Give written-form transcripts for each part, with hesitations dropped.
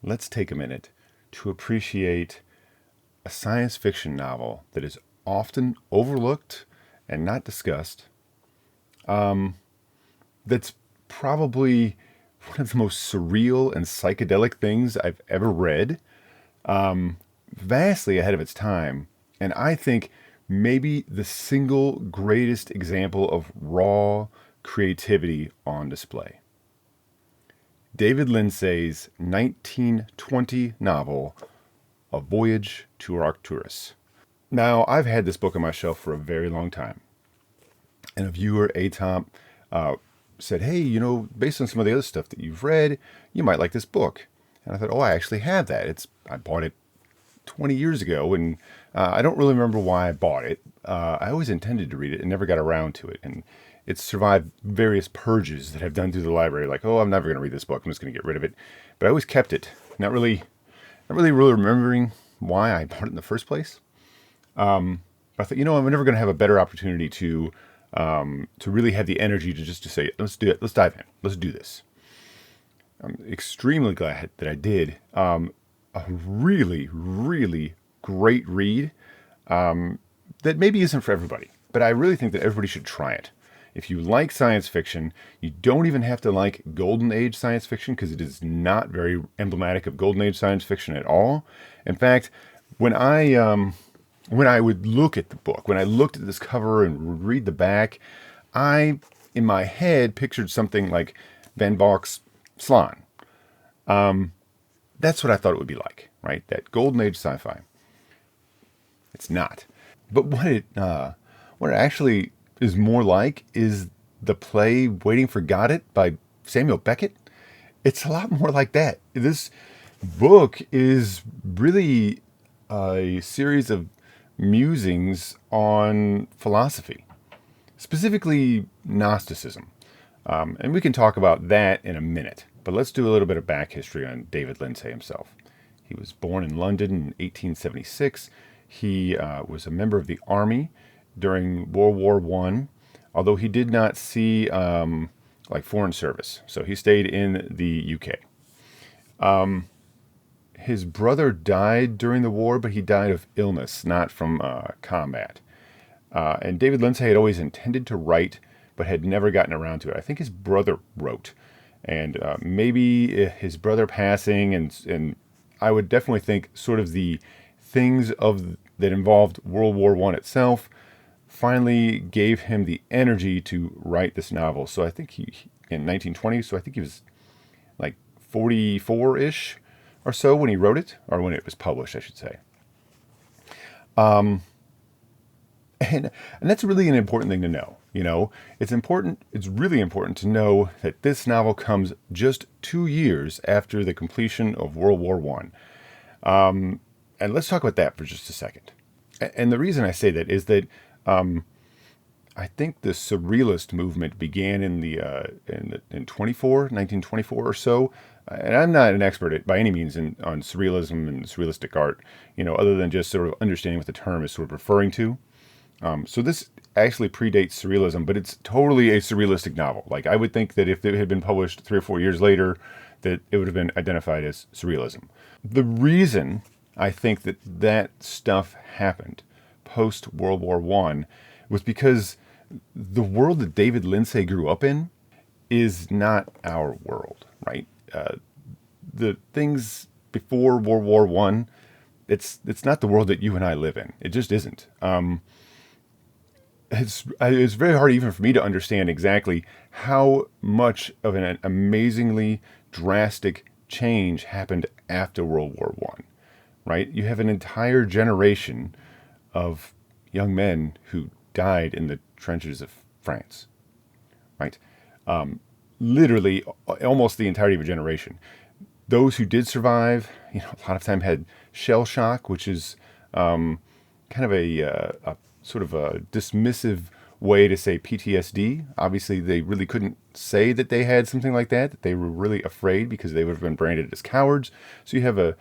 let's take a minute to appreciate a science fiction novel that is often overlooked and not discussed. That's probably one of the most surreal and psychedelic things I've ever read, vastly ahead of its time, and I think maybe the single greatest example of raw creativity on display. David Lindsay's 1920 novel, A Voyage to Arcturus. Now, I've had this book on my shelf for a very long time, and a viewer, Atop, said, "Hey, based on some of the other stuff that you've read, you might like this book." And I thought, "Oh, I actually have that. I bought it 20 years ago, and I don't really remember why I bought it. I always intended to read it and never got around to it. And it's survived various purges that I've done through the library. Like, oh, I'm never going to read this book. I'm just going to get rid of it. But I always kept it, not really remembering why I bought it in the first place. I thought, I'm never going to have a better opportunity to really have the energy to say, let's do it. Let's dive in. Let's do this. I'm extremely glad that I did. A really, really great read that maybe isn't for everybody, but I really think that everybody should try it. If you like science fiction, you don't even have to like Golden Age science fiction because it is not very emblematic of Golden Age science fiction at all. In fact, when I would look at the book, when I looked at this cover and read the back, I, in my head, pictured something like Van Vought's Slan. That's what I thought it would be like, right? That Golden Age sci-fi. It's not. But what it actually is more like is the play Waiting for Godot by Samuel Beckett. It's a lot more like that. This book is really a series of musings on philosophy, specifically Gnosticism. And we can talk about that in a minute. But let's do a little bit of back history on David Lindsay himself. He was born in London in 1876. He was a member of the army during World War I, although he did not see foreign service. So he stayed in the UK. His brother died during the war, but he died of illness, not from combat. And David Lindsay had always intended to write, but had never gotten around to it. I think his brother wrote. And maybe his brother passing, and I would definitely think sort of the things that involved World War I itself finally gave him the energy to write this novel. So I think he in 1920, so I think he was like 44-ish or so when he wrote it, or when it was published, I should say. And that's really an important thing to know. It's really important to know that this novel comes just 2 years after the completion of World War I. And let's talk about that for just a second. And the reason I say that is that I think the Surrealist movement began in 1924 or so. And I'm not an expert by any means on surrealism and surrealistic art, other than just sort of understanding what the term is sort of referring to. So this actually predates surrealism, but it's totally a surrealistic novel. Like, I would think that if it had been published 3 or 4 years later, that it would have been identified as surrealism. The reason I think that stuff happened post World War I was because the world that David Lindsay grew up in is not our world, right? The things before World War I, it's not the world that you and I live in. It just isn't. It's very hard even for me to understand exactly how much of an amazingly drastic change happened after World War I, right? You have an entire generation of young men who died in the trenches of France, right? Literally almost the entirety of a generation. Those who did survive, a lot of time had shell shock, which is kind of a sort of a dismissive way to say PTSD. Obviously, they really couldn't say that they had something like that they were really afraid because they would have been branded as cowards. So you have a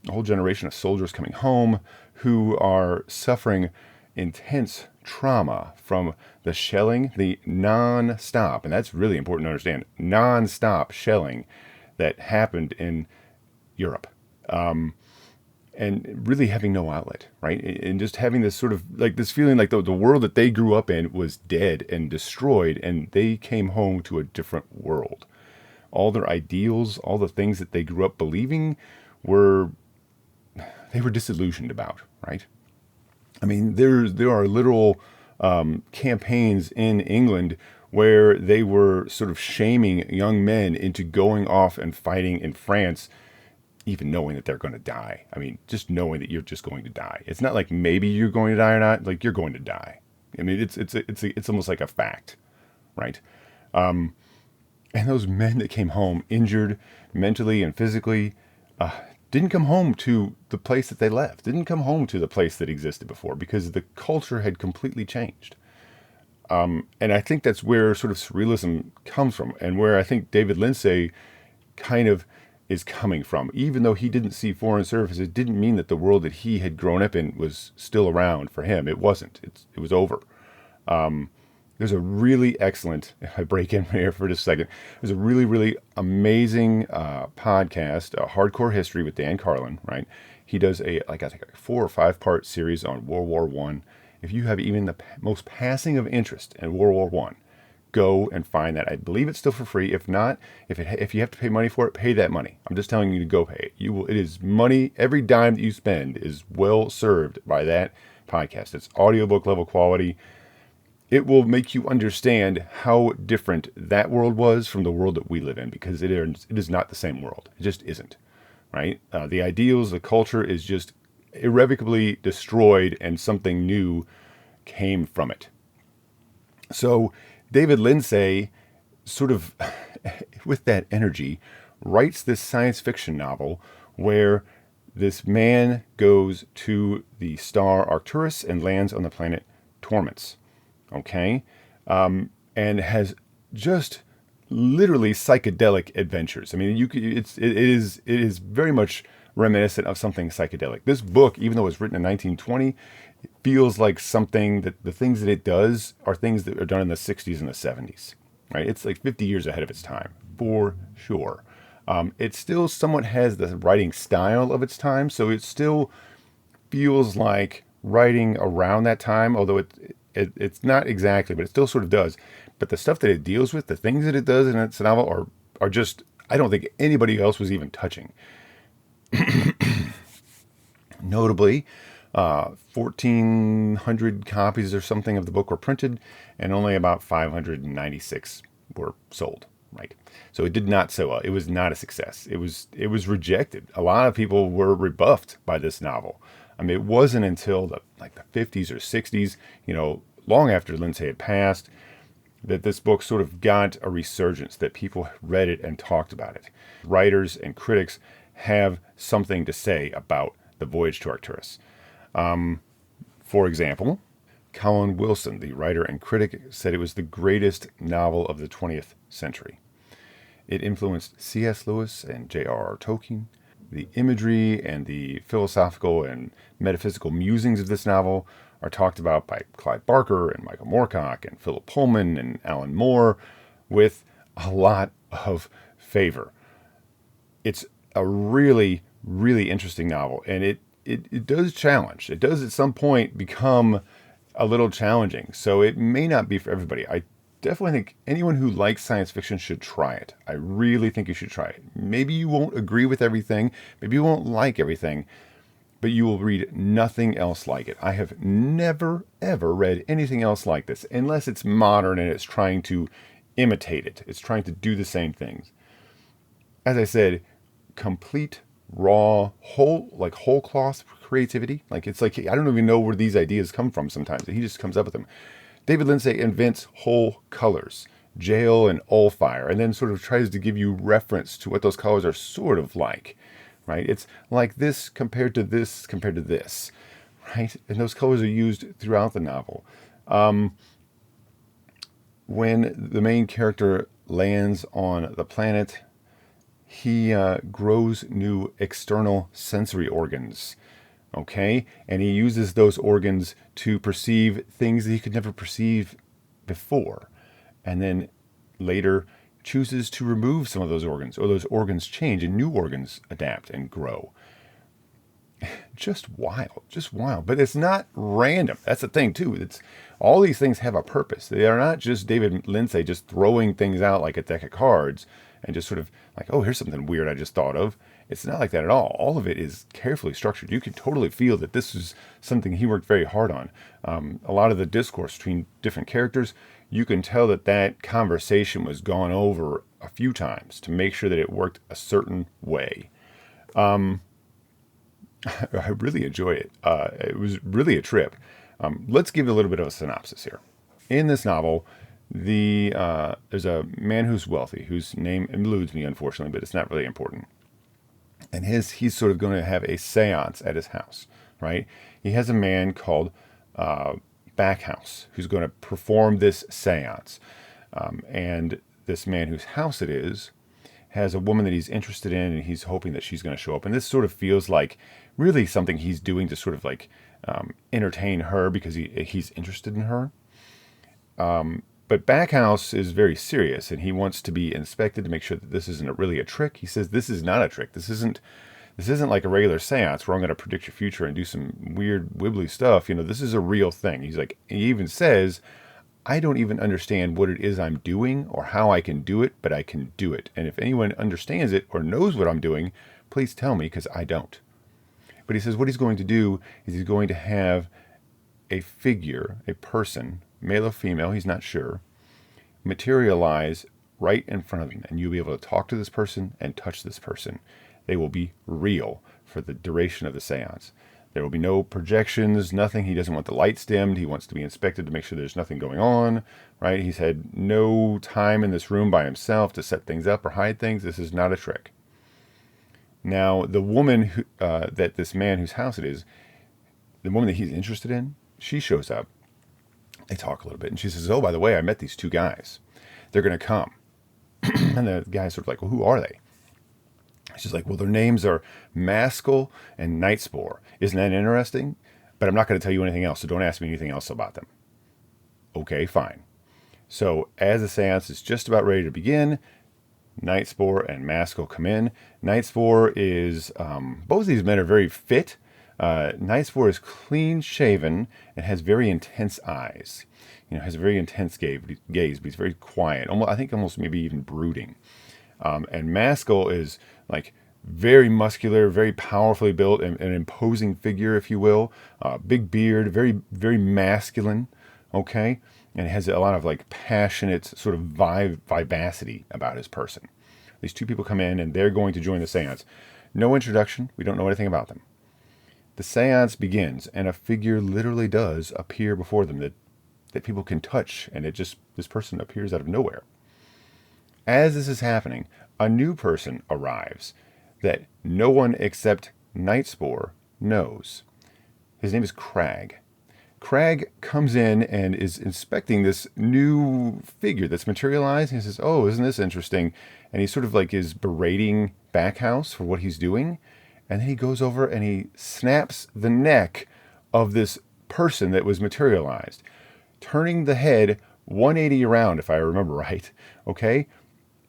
whole generation of soldiers coming home who are suffering intense trauma from the shelling, the non-stop, and that's really important to understand, non-stop shelling that happened in Europe. And really having no outlet, right? And just having this sort of like this feeling like the world that they grew up in was dead and destroyed, and they came home to a different world. All their ideals, all the things that they grew up believing were, they were disillusioned about, right? I mean, there are literal campaigns in England where they were sort of shaming young men into going off and fighting in France, even knowing that they're going to die. I mean, just knowing that you're just going to die. It's not like maybe you're going to die or not. Like, you're going to die. I mean, it's almost like a fact, right? And those men that came home injured mentally and physically didn't come home to the place that they left. Didn't come home to the place that existed before, because the culture had completely changed. And I think that's where sort of surrealism comes from, and where I think David Lindsay kind of is coming from. Even though he didn't see foreign service, it didn't mean that the world that he had grown up in was still around for him. It wasn't. It was over. There's a really excellent, if I break in here for just a second, there's a really, really amazing podcast, Hardcore History with Dan Carlin, right? He does I think a 4 or 5 part series on World War One. If you have even the most passing of interest in World War One, go and find that. I believe it's still for free. If not, if you have to pay money for it, pay that money. I'm just telling you to go pay it. You will. It is money. Every dime that you spend is well served by that podcast. It's audiobook level quality. It will make you understand how different that world was from the world that we live in, because it is not the same world. It just isn't, right? The ideals, the culture is just irrevocably destroyed, and something new came from it. So David Lindsay, sort of with that energy, writes this science fiction novel where this man goes to the star Arcturus and lands on the planet Torments. Okay? And has just literally psychedelic adventures. I mean, it is very much reminiscent of something psychedelic. This book, even though it was written in 1920, feels like something that the things that it does are things that are done in the 60s and the 70s, right? It's like 50 years ahead of its time, for sure. It still somewhat has the writing style of its time, so it still feels like writing around that time, although it's not exactly, but it still sort of does. But the stuff that it deals with, the things that it does in its novel are just, I don't think anybody else was even touching. Notably, 1,400 copies or something of the book were printed, and only about 596 were sold. Right, so it did not sell well. It was not a success. It was rejected. A lot of people were rebuffed by this novel. I mean, it wasn't until the 50s or 60s, long after Lindsay had passed, that this book sort of got a resurgence, that people read it and talked about it. Writers and critics have something to say about the Voyage to Arcturus. For example, Colin Wilson, the writer and critic, said it was the greatest novel of the 20th century. It influenced C.S. Lewis and J.R.R. Tolkien. The imagery and the philosophical and metaphysical musings of this novel are talked about by Clive Barker and Michael Moorcock and Philip Pullman and Alan Moore with a lot of favor. It's a really, really interesting novel, and it does challenge. It does at some point become a little challenging, so it may not be for everybody. I definitely think anyone who likes science fiction should try it. I really think you should try it. Maybe you won't agree with everything, maybe you won't like everything, but you will read nothing else like it. I have never, ever read anything else like this, unless it's modern and it's trying to imitate it. It's trying to do the same things. As I said, complete, raw, whole cloth creativity. It's like, I don't even know where these ideas come from sometimes. He just comes up with them. David Lindsay invents whole colors, jail and Ulfire, and then sort of tries to give you reference to what those colors are sort of like, right? It's like this compared to this compared to this, right? And those colors are used throughout the novel. When the main character lands on the planet, he grows new external sensory organs. Okay, and he uses those organs to perceive things that he could never perceive before. And then later, chooses to remove some of those organs, or those organs change and new organs adapt and grow. Just wild. But it's not random. That's the thing too. It's all these things have a purpose. They are not just David Lindsay just throwing things out like a deck of cards and just sort of like, oh, here's something weird I just thought of. It's not like that at all. All of it is carefully structured. You can totally feel that this is something he worked very hard on. A lot of the discourse between different characters, you can tell that that conversation was gone over a few times to make sure that it worked a certain way. I really enjoy it. It was really a trip. Let's give a little bit of a synopsis here. In this novel, there's a man who's wealthy, whose name eludes me, unfortunately, but it's not really important. And he's sort of going to have a seance at his house, right? He has a man called Backhouse who's going to perform this seance. And this man whose house it is has a woman that he's interested in, and he's hoping that she's going to show up. And this sort of feels like really something he's doing to sort of like entertain her because he's interested in her. But Backhouse is very serious, and he wants to be inspected to make sure that this isn't really a trick. He says this is not a trick. This isn't like a regular seance where I'm going to predict your future and do some weird wibbly stuff. This is a real thing. He's like, he even says, I don't even understand what it is I'm doing or how I can do it, but I can do it. And if anyone understands it or knows what I'm doing, please tell me, because I don't. But he says what he's going to do is he's going to have a figure, a person, male or female, he's not sure, materialize right in front of him. And you'll be able to talk to this person and touch this person. They will be real for the duration of the seance. There will be no projections, nothing. He doesn't want the lights dimmed. He wants to be inspected to make sure there's nothing going on, right? He's had no time in this room by himself to set things up or hide things. This is not a trick. Now, the woman that this man whose house it is, the woman that he's interested in, she shows up. They talk a little bit, and she says, oh, by the way, I met these two guys. They're going to come. And the guy's sort of like, well, who are they? She's like, well, their names are Maskell and Nightspore. Isn't that interesting? But I'm not going to tell you anything else, so don't ask me anything else about them. Okay, fine. So as the seance is just about ready to begin, Nightspore and Maskell come in. Nightspore is, both of these men are very fit. Nightspore is clean shaven and has very intense eyes. Has a very intense gaze, but he's very quiet. I think almost maybe even brooding. And Maskell is like very muscular, very powerfully built, and an imposing figure, if you will. Big beard, very, very masculine. Okay. And has a lot of like passionate sort of vivacity about his person. These two people come in and they're going to join the seance. No introduction. We don't know anything about them. The seance begins, and a figure literally does appear before them that people can touch, and this person appears out of nowhere. As this is happening, a new person arrives that no one except Nightspore knows. His name is Crag. Crag comes in and is inspecting this new figure that's materialized. He says, oh, isn't this interesting? And he sort of like is berating Backhouse for what he's doing. And then he goes over and he snaps the neck of this person that was materialized, turning the head 180 around, if I remember right. Okay?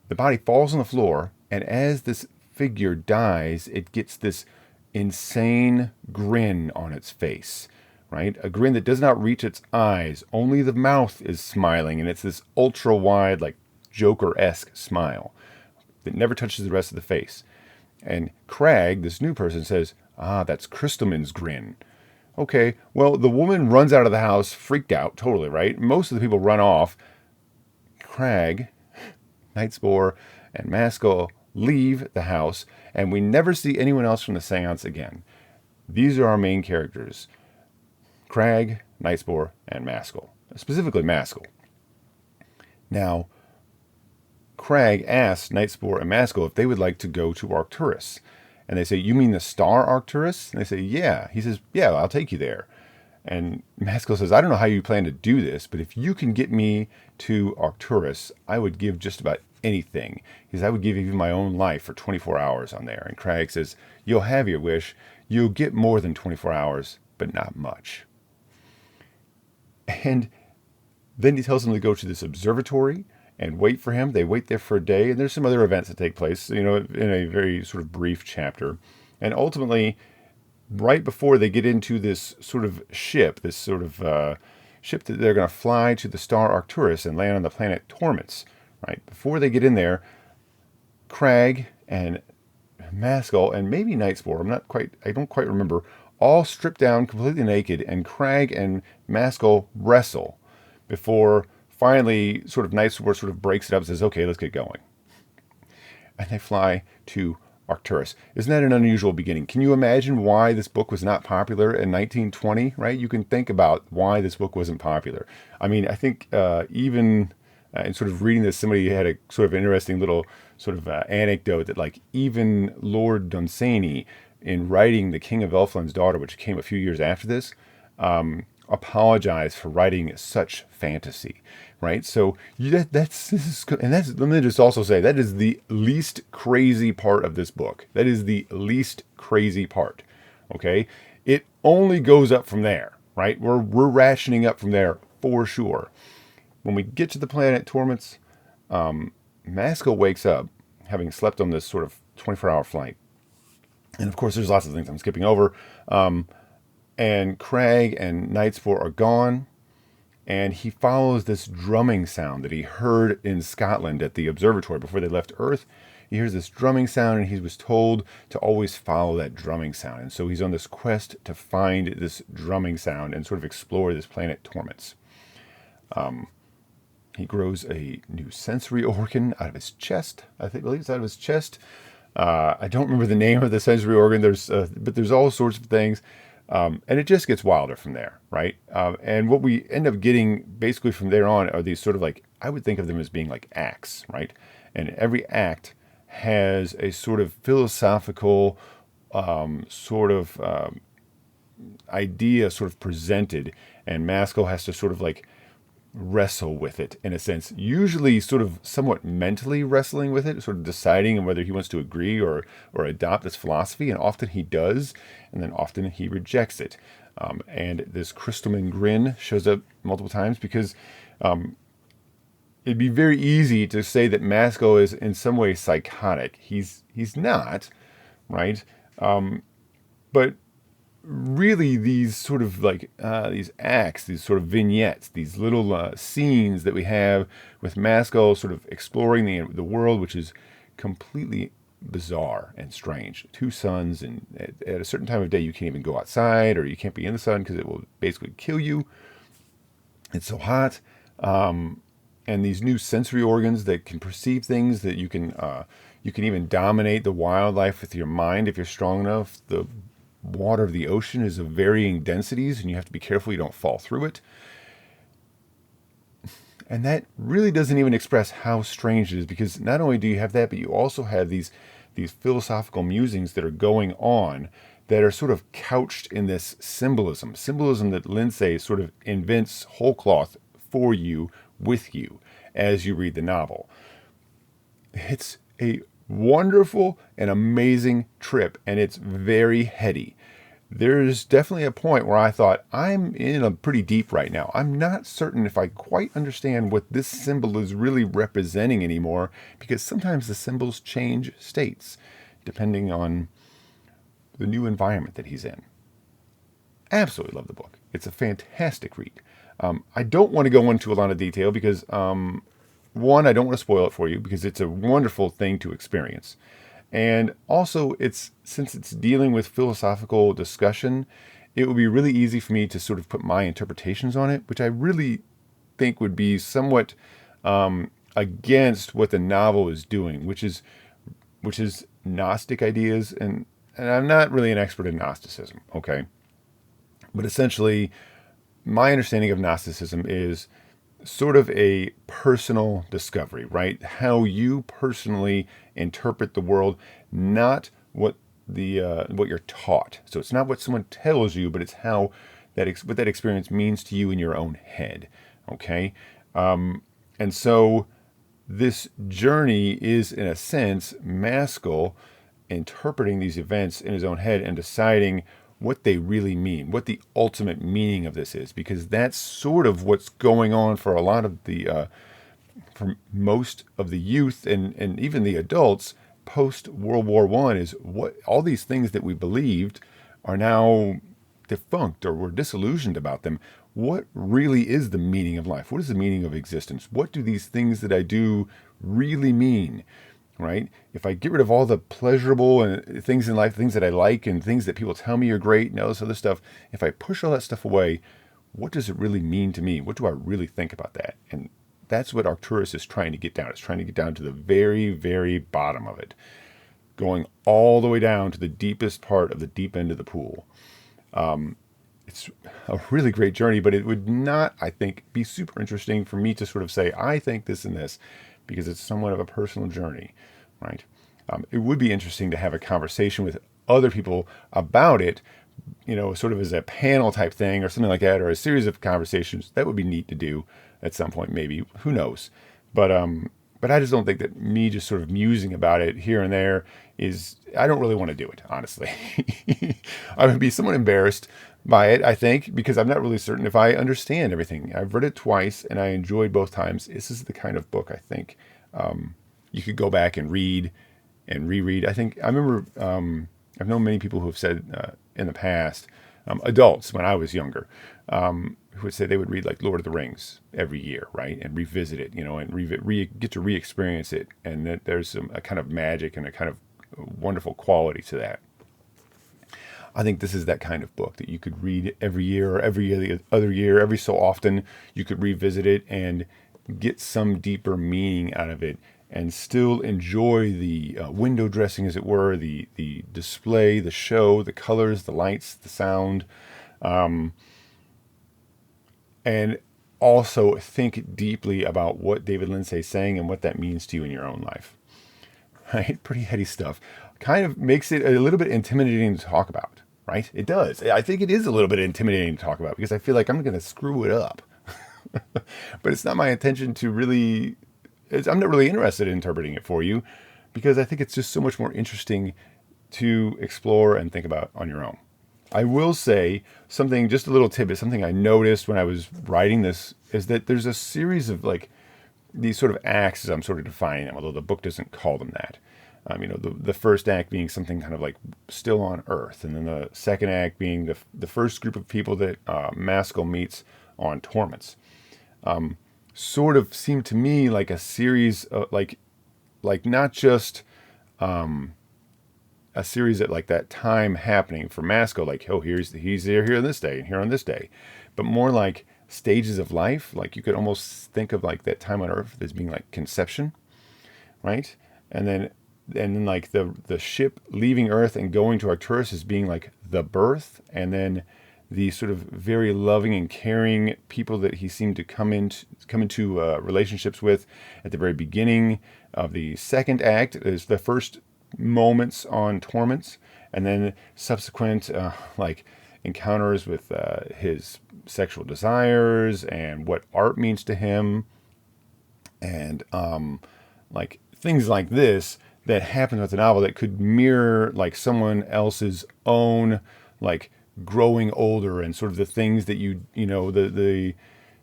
The body falls on the floor, and as this figure dies, it gets this insane grin on its face, right? A grin that does not reach its eyes. Only the mouth is smiling, and it's this ultra-wide, like Joker-esque smile that never touches the rest of the face. And Crag, this new person, says, that's Crystalman's grin. Okay, well, the woman runs out of the house, freaked out, totally, right? Most of the people run off. Crag, Nightspore, and Maskell leave the house, and we never see anyone else from the seance again. These are our main characters. Crag, Nightspore, and Maskell. Specifically Maskell. Now, Crag asks Nightspore and Maskell if they would like to go to Arcturus. And they say, you mean the star Arcturus? And they say, yeah. He says, yeah, I'll take you there. And Maskell says, I don't know how you plan to do this, but if you can get me to Arcturus, I would give just about anything. He says, I would give even my own life for 24 hours on there. And Crag says, you'll have your wish. You'll get more than 24 hours, but not much. And then he tells them to go to this observatory and wait for him. They wait there for a day, and there's some other events that take place, in a very sort of brief chapter. And ultimately, right before they get into this sort of ship, ship that they're going to fly to the star Arcturus and land on the planet Torments, right? Before they get in there, Crag and Maskell and maybe Nightspore, I don't quite remember, all strip down completely naked, and Crag and Maskell wrestle before finally sort of Nightspore sort of breaks it up and says, okay, let's get going. And they fly to Arcturus. Isn't that an unusual beginning? Can you imagine why this book was not popular in 1920, right? You can think about why this book wasn't popular. I mean, I think even in sort of reading this, somebody had a sort of interesting little sort of anecdote that like even Lord Dunsany, in writing The King of Elfland's Daughter, which came a few years after this, apologized for writing such fantasy, right? So let me just also say that is the least crazy part of this book. That is the least crazy part. Okay, it only goes up from there, right? We're rationing up from there for sure. When we get to the planet Torments, Maskell wakes up having slept on this sort of 24-hour flight, and of course there's lots of things I'm skipping over. And Crag and Nightspore are gone, and he follows this drumming sound that he heard in Scotland at the observatory before they left Earth. He hears this drumming sound, and he was told to always follow that drumming sound. And so he's on this quest to find this drumming sound and sort of explore this planet Torments. He grows a new sensory organ out of his chest. I believe it's out of his chest. I don't remember the name of the sensory organ. But there's all sorts of things. And it just gets wilder from there, right? And what we end up getting basically from there on are these sort of like, I would think of them as being like acts, right? And every act has a sort of philosophical idea sort of presented, and Maskell has to sort of like wrestle with it in a sense, usually sort of somewhat mentally wrestling with it, sort of deciding whether he wants to agree or adopt this philosophy, and often he does, and then often he rejects it. And this crystalline grin shows up multiple times because it'd be very easy to say that Maskell is in some way psychotic. He's not, right? But really these sort of like these acts, these sort of vignettes, these little scenes that we have with Maskell sort of exploring the world, which is completely bizarre and strange. Two suns, and at a certain time of day you can't even go outside, or you can't be in the sun because it will basically kill you. It's so hot. And these new sensory organs that can perceive things, that you can even dominate the wildlife with your mind if you're strong enough. The water of the ocean is of varying densities, and you have to be careful you don't fall through it. And that really doesn't even express how strange it is, because not only do you have that, but you also have these philosophical musings that are going on that are sort of couched in this symbolism that Lindsay sort of invents whole cloth for you, with you, as you read the novel. It's a wonderful and amazing trip, and it's very heady. There's definitely a point where I thought, I'm in a pretty deep right now. I'm not certain if I quite understand what this symbol is really representing anymore, because sometimes the symbols change states depending on the new environment that he's in. Absolutely love the book. It's a fantastic read. I don't want to go into a lot of detail because one, I don't want to spoil it for you because it's a wonderful thing to experience. And also, since it's dealing with philosophical discussion, it would be really easy for me to sort of put my interpretations on it, which I really think would be somewhat against what the novel is doing, which is Gnostic ideas. And I'm not really an expert in Gnosticism, okay? But essentially, my understanding of Gnosticism is sort of a personal discovery, right? How you personally interpret the world, not what you're taught. So it's not what someone tells you, but it's how what that experience means to you in your own head. Okay, and so this journey is, in a sense, Maskell interpreting these events in his own head and deciding what they really mean, what the ultimate meaning of this is, because that's sort of what's going on for a lot of the for most of the youth and even the adults post World War One is what all these things that we believed are now defunct or we're disillusioned about them. What really is the meaning of life? What is the meaning of existence? What do these things that I do really mean? Right? If I get rid of all the pleasurable and things in life, things that I like and things that people tell me are great and all this other stuff, if I push all that stuff away, what does it really mean to me? What do I really think about that? And that's what Arcturus is trying to get down. It's trying to get down to the very, very bottom of it, going all the way down to the deepest part of the deep end of the pool. It's a really great journey, but it would not, I think, be super interesting for me to sort of say, I think this and this, because it's somewhat of a personal journey, right? It would be interesting to have a conversation with other people about it, sort of as a panel type thing or something like that, or a series of conversations. That would be neat to do at some point, maybe. Who knows? But I just don't think that me just sort of musing about it here and there I don't really want to do it, honestly. I would be somewhat embarrassed by it, I think, because I'm not really certain if I understand everything. I've read it twice and I enjoyed both times. This is the kind of book I think you could go back and read and reread. I remember I've known many people who have said in the past, adults when I was younger, who would say they would read like Lord of the Rings every year, right, and revisit it, and get to re-experience it, and that there's a kind of magic and a kind of wonderful quality to that. I think this is that kind of book that you could read every year or every other year, every so often. You could revisit it and get some deeper meaning out of it, and still enjoy the window dressing, as it were, the display, the show, the colors, the lights, the sound. And also think deeply about what David Lindsay is saying and what that means to you in your own life. Right? Pretty heady stuff. Kind of makes it a little bit intimidating to talk about, right? It does. I think it is a little bit intimidating to talk about because I feel like I'm going to screw it up. But it's not my intention to really, I'm not really interested in interpreting it for you because I think it's just so much more interesting to explore and think about on your own. I will say something, just a little tidbit, something I noticed when I was writing this is that there's a series of like these sort of acts as I'm sort of defining them, although the book doesn't call them that. The first act being something kind of like still on Earth, and then the second act being the first group of people that Maskell meets on Torments. Sort of seemed to me like a series of like not just a series at like that time happening for Maskell, like, oh, he's here on this day and here on this day, but more like stages of life. Like you could almost think of like that time on Earth as being like conception, right? And then like the ship leaving Earth and going to Arcturus as being like the birth, and then the sort of very loving and caring people that he seemed to come into relationships with at the very beginning of the second act is the first moments on Torments, and then subsequent like encounters with his sexual desires and what art means to him, and like things like this that happen with the novel that could mirror like someone else's own like growing older and sort of the things that the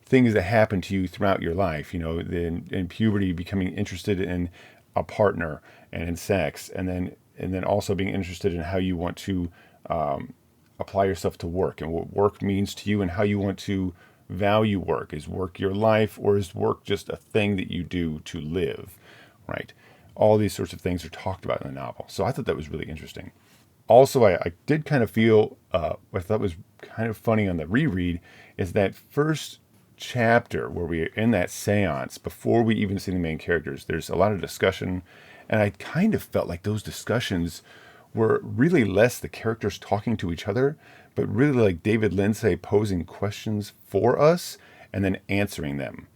things that happen to you throughout your life, in puberty, becoming interested in a partner and in sex, and then also being interested in how you want to apply yourself to work and what work means to you and how you want to value work. Is work your life, or is work just a thing that you do to live, right? All these sorts of things are talked about in the novel. So I thought that was really interesting. Also, I did kind of feel, what I thought was kind of funny on the reread, is that first chapter where we're in that seance, before we even see the main characters, there's a lot of discussion, and I kind of felt like those discussions were really less the characters talking to each other, but really like David Lindsay posing questions for us and then answering them.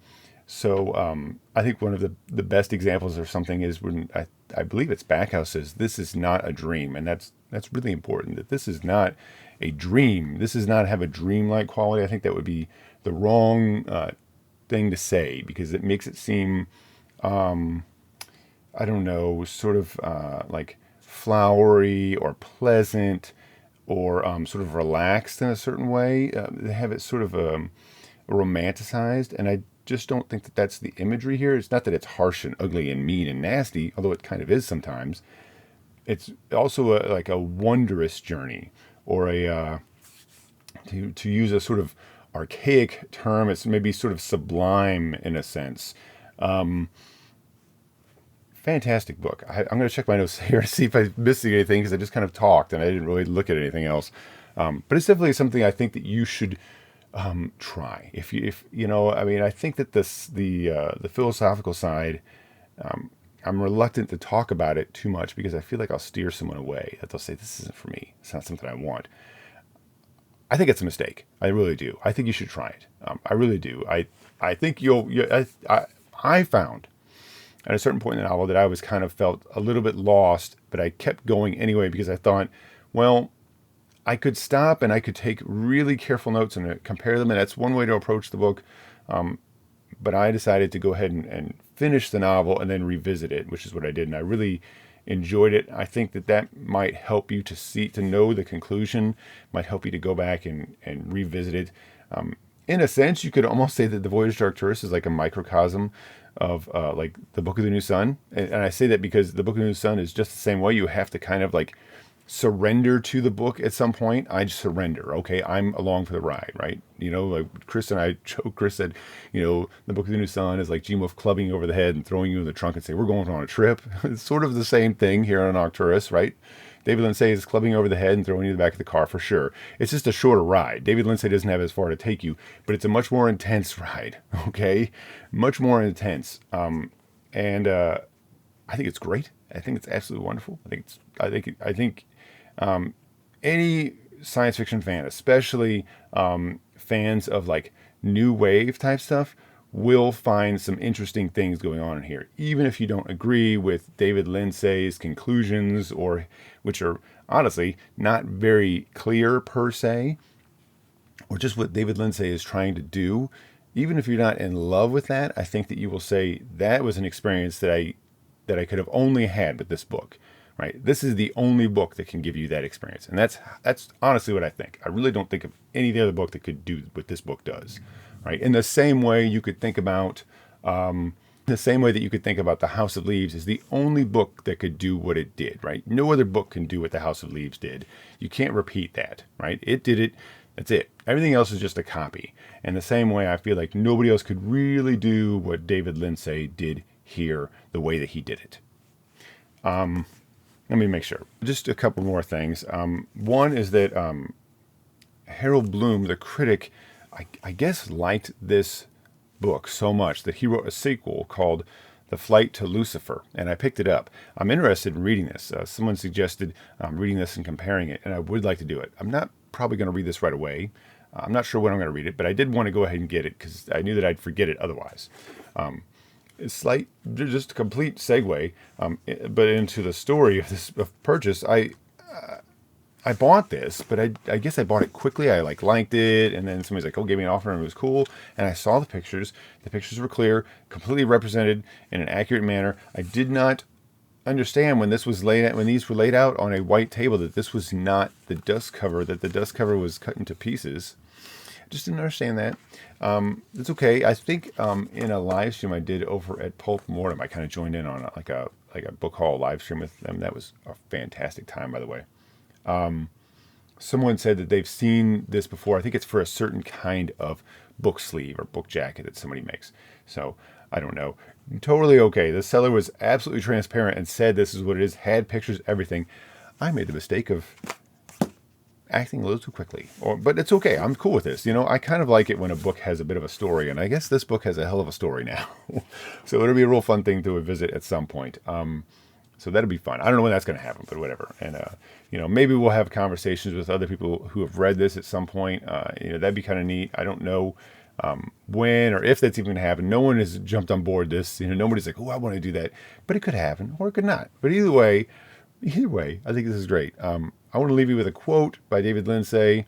So I think one of the best examples of something is when I believe it's Backhouse says, "This is not a dream," and that's really important. That this is not a dream. This does not have a dreamlike quality. I think that would be the wrong thing to say, because it makes it seem, I don't know, sort of like flowery or pleasant or sort of relaxed in a certain way. They have it sort of romanticized, and just don't think that that's the imagery here. It's not that it's harsh and ugly and mean and nasty, although it kind of is sometimes. It's also like a wondrous journey, or to use a sort of archaic term, it's maybe sort of sublime in a sense. Fantastic book. I'm going to check my notes here to see if I missed anything, because I just kind of talked and I didn't really look at anything else. But it's definitely something I think that you should try. If you know, I mean, I think that the philosophical side, I'm reluctant to talk about it too much because I feel like I'll steer someone away. That they'll say, this isn't for me. It's not something I want. I think it's a mistake. I really do. I think you should try it. I really do. I think I found at a certain point in the novel that I was kind of felt a little bit lost, but I kept going anyway because I thought, well, I could stop and I could take really careful notes and compare them, and that's one way to approach the book. But I decided to go ahead and finish the novel and then revisit it, which is what I did, and I really enjoyed it. I think that might help you to know the conclusion, might help you to go back and revisit it. In a sense, you could almost say that the Voyage to Arcturus is like a microcosm of like the Book of the New Sun. And I say that because the Book of the New Sun is just the same way. You have to kind of like surrender to the book at some point. I just surrender. Okay, I'm along for the ride, right? You know, like Chris and I joke. Chris said, you know, the Book of the New Sun is like Gene Wolfe clubbing you over the head and throwing you in the trunk and say, we're going on a trip. It's sort of the same thing here on Arcturus, right? David Lindsay is clubbing you over the head and throwing you in the back of the car for sure. It's just a shorter ride. David Lindsay doesn't have as far to take you, but it's a much more intense ride. Okay, much more intense. And I think it's great. I think it's absolutely wonderful. I think any science fiction fan, especially fans of like new wave type stuff, will find some interesting things going on in here, even if you don't agree with David Lindsay's conclusions, or which are honestly not very clear per se, or just what David Lindsay is trying to do. Even if you're not in love with that, I think that you will say that was an experience that I could have only had with this book. Right? This is the only book that can give you that experience. And that's honestly what I think. I really don't think of any other book that could do what this book does. Right? In the same way you could think about The House of Leaves is the only book that could do what it did. Right? No other book can do what The House of Leaves did. You can't repeat that. Right? It did it. That's it. Everything else is just a copy. And the same way I feel like nobody else could really do what David Lindsay did here the way that he did it. Let me make sure. Just a couple more things. One is that Harold Bloom, the critic, I guess liked this book so much that he wrote a sequel called The Flight to Lucifer, and I picked it up. I'm interested in reading this. Someone suggested reading this and comparing it, and I would like to do it. I'm not probably going to read this right away. I'm not sure when I'm going to read it, but I did want to go ahead and get it because I knew that I'd forget it otherwise. Slight, just a complete segue, but into the story of this purchase. I bought this, but I guess I bought it quickly. I liked it, and then somebody's like, "Oh, gave me an offer, and it was cool." And I saw the pictures. The pictures were clear, completely represented in an accurate manner. I did not understand when these were laid out on a white table, that this was not the dust cover. That the dust cover was cut into pieces. Just didn't understand that. It's okay. I think in a live stream I did over at Pulp Mortem, I kind of joined in on a book haul live stream with them. That was a fantastic time, by the way. Someone said that they've seen this before. I think it's for a certain kind of book sleeve or book jacket that somebody makes. So I don't know. Totally okay. The seller was absolutely transparent and said this is what it is. Had pictures, everything. I made the mistake of acting a little too quickly, but it's okay. I'm cool with this. You know, I kind of like it when a book has a bit of a story, and I guess this book has a hell of a story now. So it'll be a real fun thing to visit at some point. So that'll be fun. I don't know when that's going to happen, but whatever. And maybe we'll have conversations with other people who have read this at some point. That'd be kind of neat. I don't know when or if that's even going to happen. No one has jumped on board this. Nobody's like, "Oh, I want to do that," but it could happen or it could not. But either way, I think this is great. I want to leave you with a quote by David Lindsay.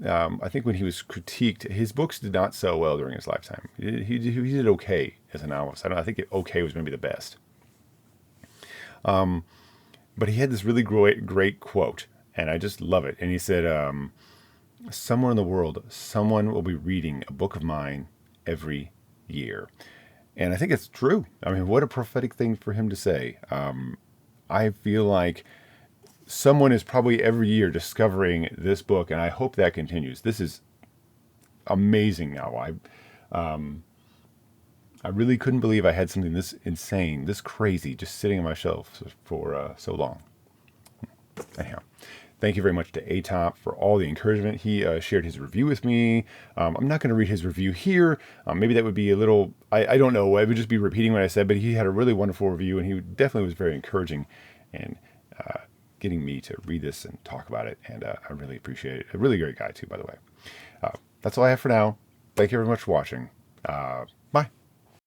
I think when he was critiqued, his books did not sell well during his lifetime. He did okay as a novelist. I think okay was maybe the best. But he had this really great quote, and I just love it. And he said, somewhere in the world, someone will be reading a book of mine every year. And I think it's true. I mean, what a prophetic thing for him to say. I feel like someone is probably every year discovering this book, and I hope that continues. This is amazing now. I really couldn't believe I had something this insane, this crazy, just sitting on my shelf for so long. Anyhow, thank you very much to Atop for all the encouragement. He shared his review with me. I'm not going to read his review here. Maybe that would be a little, I don't know. I would just be repeating what I said, but he had a really wonderful review, and he definitely was very encouraging and getting me to read this and talk about it. And I really appreciate it. A really great guy, too, by the way. That's all I have for now. Thank you very much for watching. Bye.